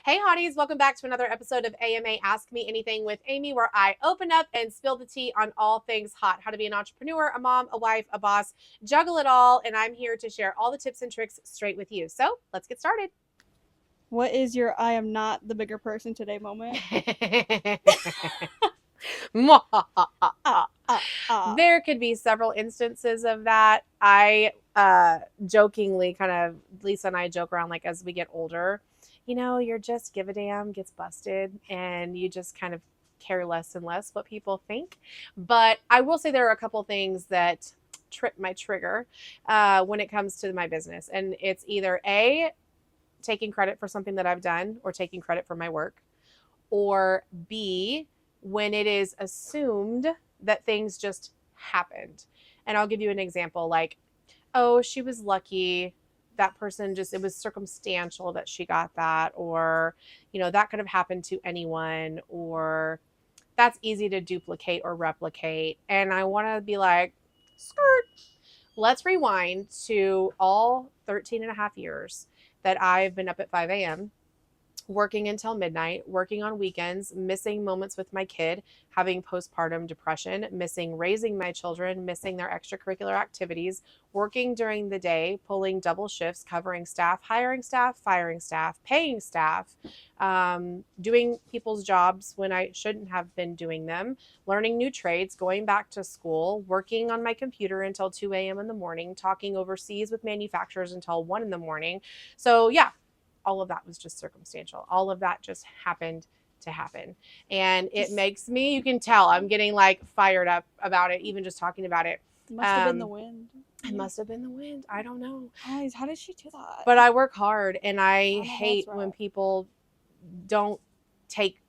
Hey hotties, welcome back to another episode of AMA Ask Me Anything with Amy, where I open up and spill the tea on all things hot. How to be an entrepreneur, a mom, a wife, a boss, juggle it all, and I'm here to share all the tips and tricks straight with you. So let's get started. What is your I am not the bigger person today moment? There could be several instances of that. I jokingly kind of, Lisa and I joke around like as we get older, you're just give a damn gets busted and you just kind of care less and less what people think. But I will say there are a couple things that trip my trigger when it comes to my business. And it's either A, taking credit for something that I've done or taking credit for my work, or B, when it is assumed that things just happened. And I'll give you an example like, oh, she was lucky. That person just, it was circumstantial that she got that, or, that could have happened to anyone, or that's easy to duplicate or replicate. And I want to be like, skirt, let's rewind to all 13 and a half years that I've been up at 5 a.m. working until midnight, working on weekends, missing moments with my kid, having postpartum depression, missing raising my children, missing their extracurricular activities, working during the day, pulling double shifts, covering staff, hiring staff, firing staff, paying staff, doing people's jobs when I shouldn't have been doing them, learning new trades, going back to school, working on my computer until 2 a.m. in the morning, talking overseas with manufacturers until 1 in the morning. So yeah, all of that was just circumstantial. All of that just happened to happen. And it makes me, you can tell I'm getting like fired up about it, even just talking about it. Must have been the wind. It must have been the wind. I don't know. Guys, how did she do that? But I work hard, and I know, hate that's when rough. people don't take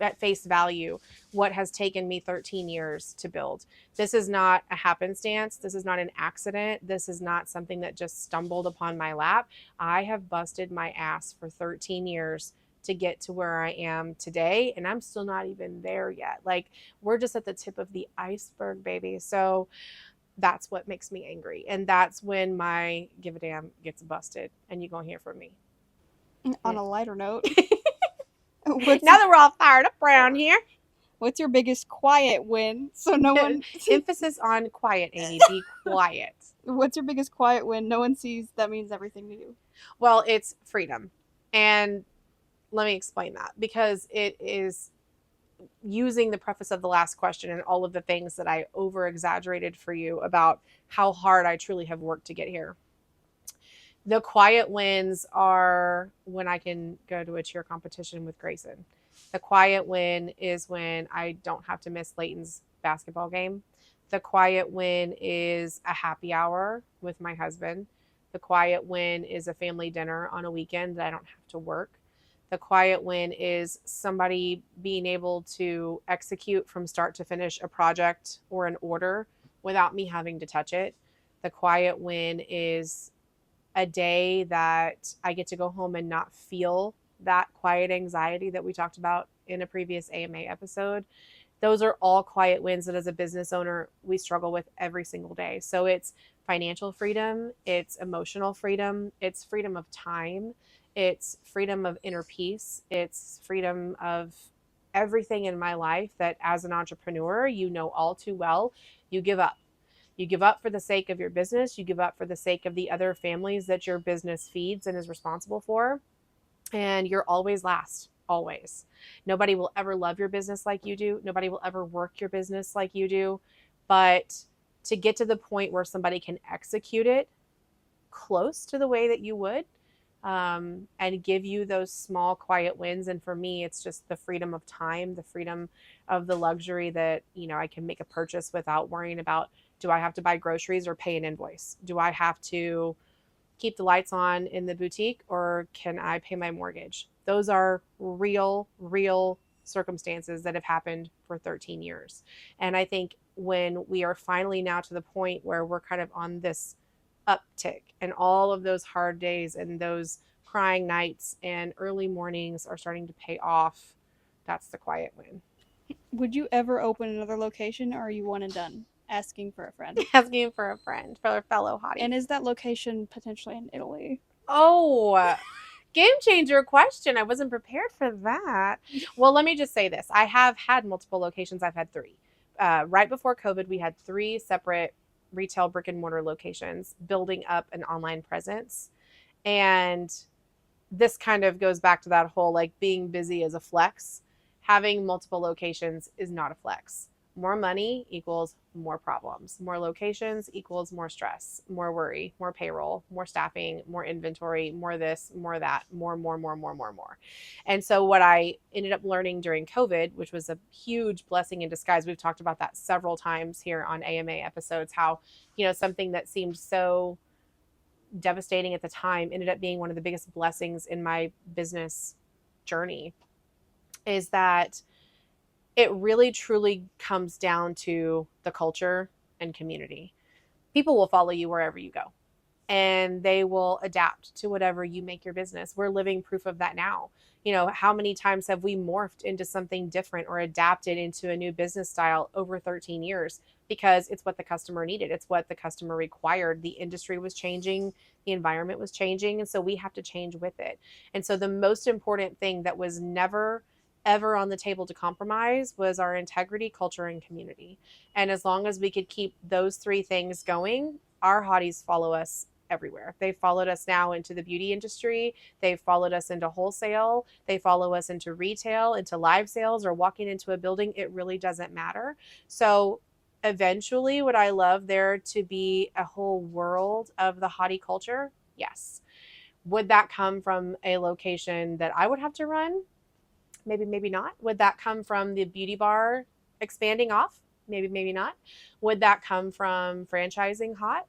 at face value what has taken me 13 years to build. This is not a happenstance. This is not an accident. This is not something that just stumbled upon my lap. I have busted my ass for 13 years to get to where I am today, and I'm still not even there yet. Like, we're just at the tip of the iceberg, baby. So that's what makes me angry, and that's when my give a damn gets busted, and you're gonna hear from me. On a lighter note, Now that we're all fired up around here, what's your biggest quiet win? So no one. Emphasis on quiet, Amy. Be quiet. What's your biggest quiet win? No one sees. That means everything to you. Well, it's freedom. And let me explain that, because it is using the preface of the last question and all of the things that I over exaggerated for you about how hard I truly have worked to get here. The quiet wins are when I can go to a cheer competition with Grayson. The quiet win is when I don't have to miss Layton's basketball game. The quiet win is a happy hour with my husband. The quiet win is a family dinner on a weekend that I don't have to work. The quiet win is somebody being able to execute from start to finish a project or an order without me having to touch it. The quiet win is a day that I get to go home and not feel that quiet anxiety that we talked about in a previous AMA episode. Those are all quiet wins that as a business owner, we struggle with every single day. So it's financial freedom, it's emotional freedom, it's freedom of time, it's freedom of inner peace, it's freedom of everything in my life that as an entrepreneur, you know all too well, you give up. You give up for the sake of your business. You give up for the sake of the other families that your business feeds and is responsible for. And you're always last, always. Nobody will ever love your business like you do. Nobody will ever work your business like you do. But to get to the point where somebody can execute it close to the way that you would, and give you those small, quiet wins. And for me, it's just the freedom of time, the freedom of the luxury that, I can make a purchase without worrying about, do I have to buy groceries or pay an invoice? Do I have to keep the lights on in the boutique, or can I pay my mortgage? Those are real circumstances that have happened for 13 years. And I think when we are finally now to the point where we're kind of on this uptick and all of those hard days and those crying nights and early mornings are starting to pay off, that's the quiet win. Would you ever open another location, or are you one and done? Asking for a friend. Asking for a friend, for a fellow hottie. And is that location potentially in Italy? Oh, Game changer question. I wasn't prepared for that. Well, let me just say this. I have had multiple locations. I've had 3. Right before COVID, we had 3 separate retail brick and mortar locations building up an online presence. And this kind of goes back to that whole like being busy as a flex. Having multiple locations is not a flex. More money equals more problems. More locations equals more stress, more worry, more payroll, more staffing, more inventory, more this, more that, more. And so what I ended up learning during COVID, which was a huge blessing in disguise, we've talked about that several times here on AMA episodes, how, something that seemed so devastating at the time ended up being one of the biggest blessings in my business journey, is that it really truly comes down to the culture and community. People will follow you wherever you go, and they will adapt to whatever you make your business. We're living proof of that now. How many times have we morphed into something different or adapted into a new business style over 13 years? Because it's what the customer needed. It's what the customer required. The industry was changing. The environment was changing. And so we have to change with it. And so the most important thing that was never ever on the table to compromise was our integrity, culture, and community. And as long as we could keep those 3 things going, our hotties follow us everywhere. They followed us now into the beauty industry. They've followed us into wholesale. They follow us into retail, into live sales, or walking into a building. It really doesn't matter. So eventually, would I love there to be a whole world of the hottie culture? Yes. Would that come from a location that I would have to run? Maybe, maybe not. Would that come from the beauty bar expanding off? Maybe, maybe not. Would that come from franchising hot?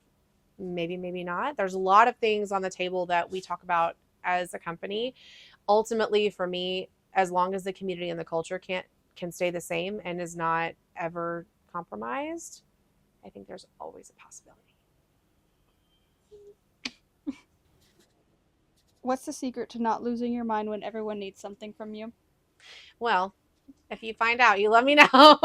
Maybe, maybe not. There's a lot of things on the table that we talk about as a company. Ultimately, for me, as long as the community and the culture can stay the same and is not ever compromised, I think there's always a possibility. What's the secret to not losing your mind when everyone needs something from you? Well, if you find out, you let me know.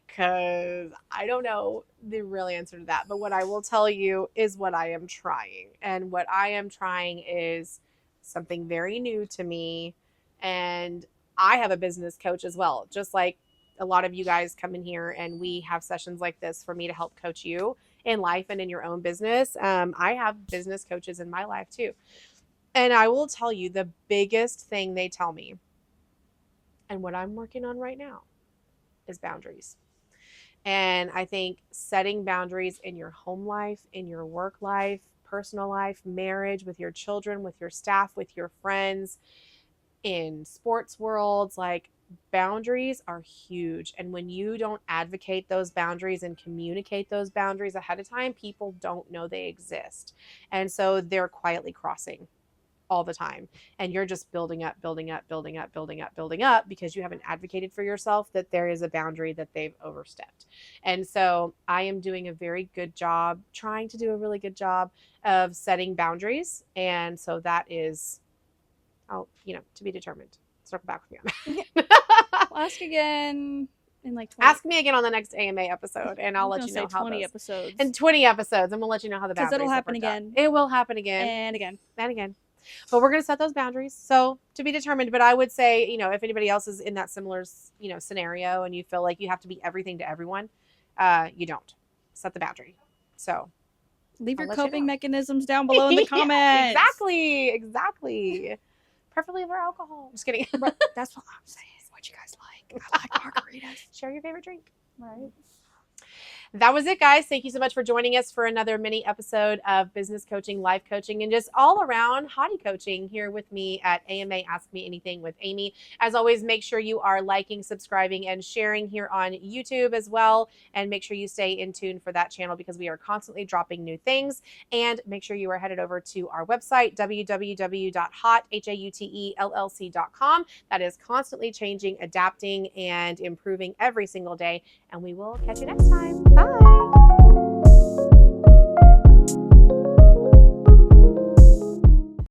Because I don't know the real answer to that. But what I will tell you is what I am trying. And what I am trying is something very new to me. And I have a business coach as well. Just like a lot of you guys come in here and we have sessions like this for me to help coach you in life and in your own business. I have business coaches in my life too. And I will tell you the biggest thing they tell me, and what I'm working on right now, is boundaries. And I think setting boundaries in your home life, in your work life, personal life, marriage, with your children, with your staff, with your friends, in sports worlds, like boundaries are huge. And when you don't advocate those boundaries and communicate those boundaries ahead of time, people don't know they exist. And so they're quietly crossing all the time. And you're just building up because you haven't advocated for yourself that there is a boundary that they've overstepped. And so I am doing a very good job, trying to do a really good job of setting boundaries. And so that is, to be determined. Circle back with me on that. I'll ask again in like 20. Ask me again on the next AMA episode, and I'll let you know how 20 those, episodes. in 20 episodes, and we'll let you know how the boundaries. Because it'll happen again. It will happen again. And again. And again. But we're going to set those boundaries. So to be determined. But I would say, if anybody else is in that similar, scenario and you feel like you have to be everything to everyone, you don't. Set the boundary. So leave your coping mechanisms down below in the comments. Yeah, exactly. Preferably over alcohol. Just kidding. That's what I'm saying. What you guys like? I like margaritas. Share your favorite drink. Right. That was it, guys. Thank you so much for joining us for another mini episode of business coaching, life coaching, and just all around hottie coaching here with me at AMA Ask Me Anything with Amy. As always, make sure you are liking, subscribing, and sharing here on YouTube as well. And make sure you stay in tune for that channel because we are constantly dropping new things. And make sure you are headed over to our website, www.hautellc.com. That is constantly changing, adapting, and improving every single day. And we will catch you next time. Bye.